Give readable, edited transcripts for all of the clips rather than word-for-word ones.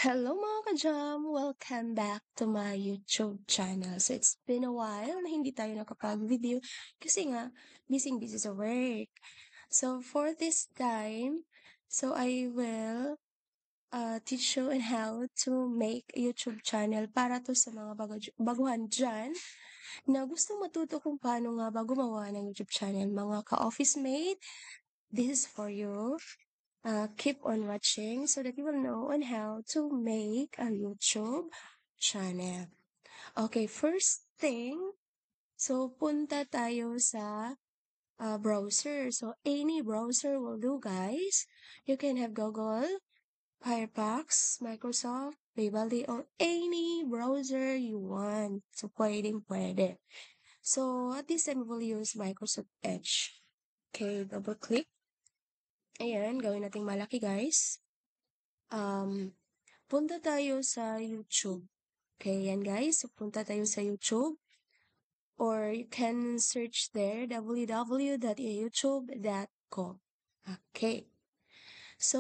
Hello mga ka-jam! Welcome back to my YouTube channel. So it's been a while na hindi tayo nakapag-video kasi nga busy sa work. So for this time, I will teach you on how to make a YouTube channel para to sa mga baguhan dyan na gusto matuto kung paano nga ba gumawa ng YouTube channel. Mga ka-office mate, this is for you. Keep on watching so that you will know on how to make a YouTube channel. Okay, first thing, punta tayo sa browser. So, any browser will do, guys. You can have Google, Firefox, Microsoft, Vivaldi, or any browser you want. So, pwede. So, at this time, we will use Microsoft Edge. Okay, double click. Ayan, gawin nating malaki, guys. Punta tayo sa YouTube. Okay, yan guys. So, punta tayo sa YouTube. Or you can search there, www.youtube.com. Okay. So,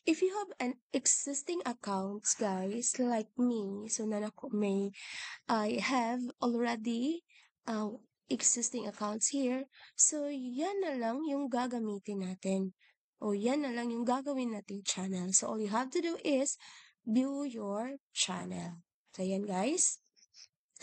if you have an existing accounts, guys, like me, so I have already existing accounts here. So, yan na lang yung gagamitin natin. O yan na lang yung gagawin nating channel. So, all you have to do is view your channel. So, yan guys.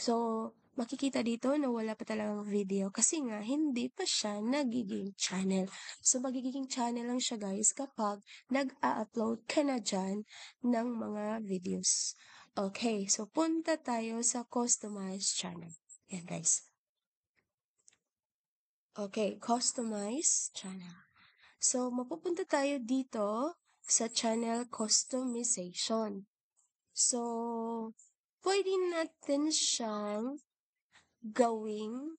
So, makikita dito na wala pa talagang video kasi nga hindi pa siya nagiging channel. So, magiging channel lang siya guys kapag nag-a-upload ka na dyan ng mga videos. Okay, so punta tayo sa customized channel. Yan guys. Okay, customize channel. So, mapupunta tayo dito sa channel customization. So, pwede natin siyang gawing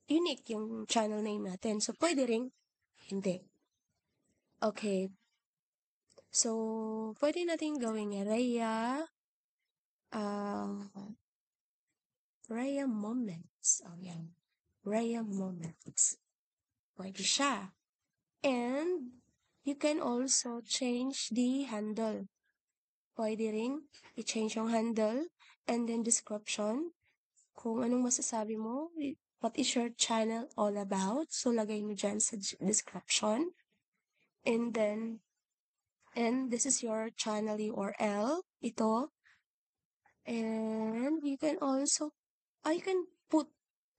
unique yung channel name natin. So, pwede ring hindi. Okay. So, pwede natin gawing Rhea Moments. Oh, yan. Rhea Moments. Pwede siya. And, you can also change the handle. Pwede rin i-change yung handle and then description. Kung anong masasabi mo, what is your channel all about? So, lagay mo dyan sa description. And this is your channel URL. Ito. And you can also, you can put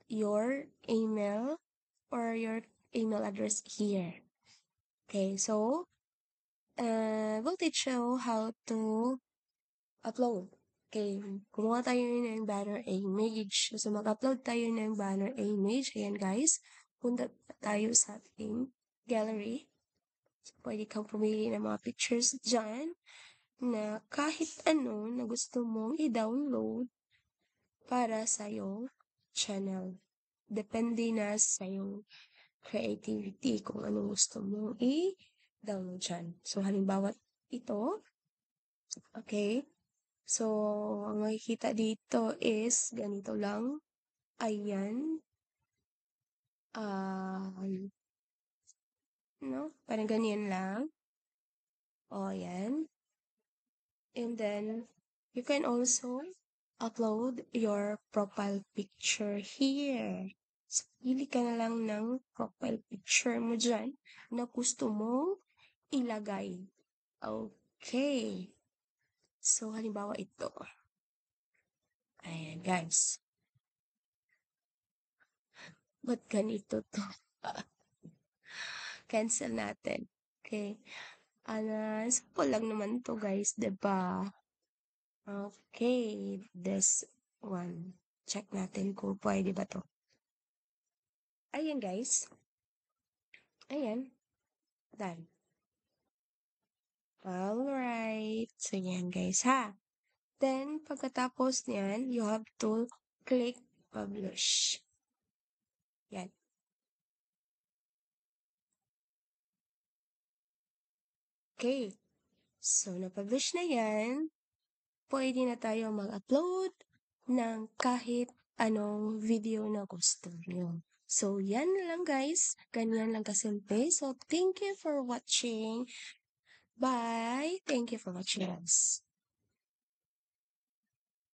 your email or your email address here. Okay, so, we'll teach you how to upload. Okay, kumuha tayo ng banner image. So, mag-upload tayo ng banner image. Ayan, guys. Punta tayo sa ating gallery. So, pwede kang pumili ng mga pictures dyan na kahit ano na gusto mong i-download para sa iyong channel. Depende na sa iyong creativity kung anong gusto mong i-download dyan. So, halimbawa, ito. Okay. So, ang makikita dito is ganito lang. Ayan. No? Parang ganyan lang. O, ayan. And then, you can also upload your profile picture here. So, pili ka na lang ng profile picture mo dyan na gusto mong ilagay. Okay. So, halimbawa ito. Ayan, guys. Ba't ganito to? Cancel natin. Okay. Simple lang naman to, guys. Diba? Okay, this one. Check natin kung pwede ba to. Ayan, guys. Ayan. Done. Alright. So, yan, guys, ha? Then, pagkatapos niyan, you have to click publish. Yan. Okay. So, na-publish na yan. Pwede na tayo mag-upload ng kahit anong video na gusto nyo. So, yan lang guys. Ganyan lang kasimple. So, thank you for watching. Bye! Thank you for watching us.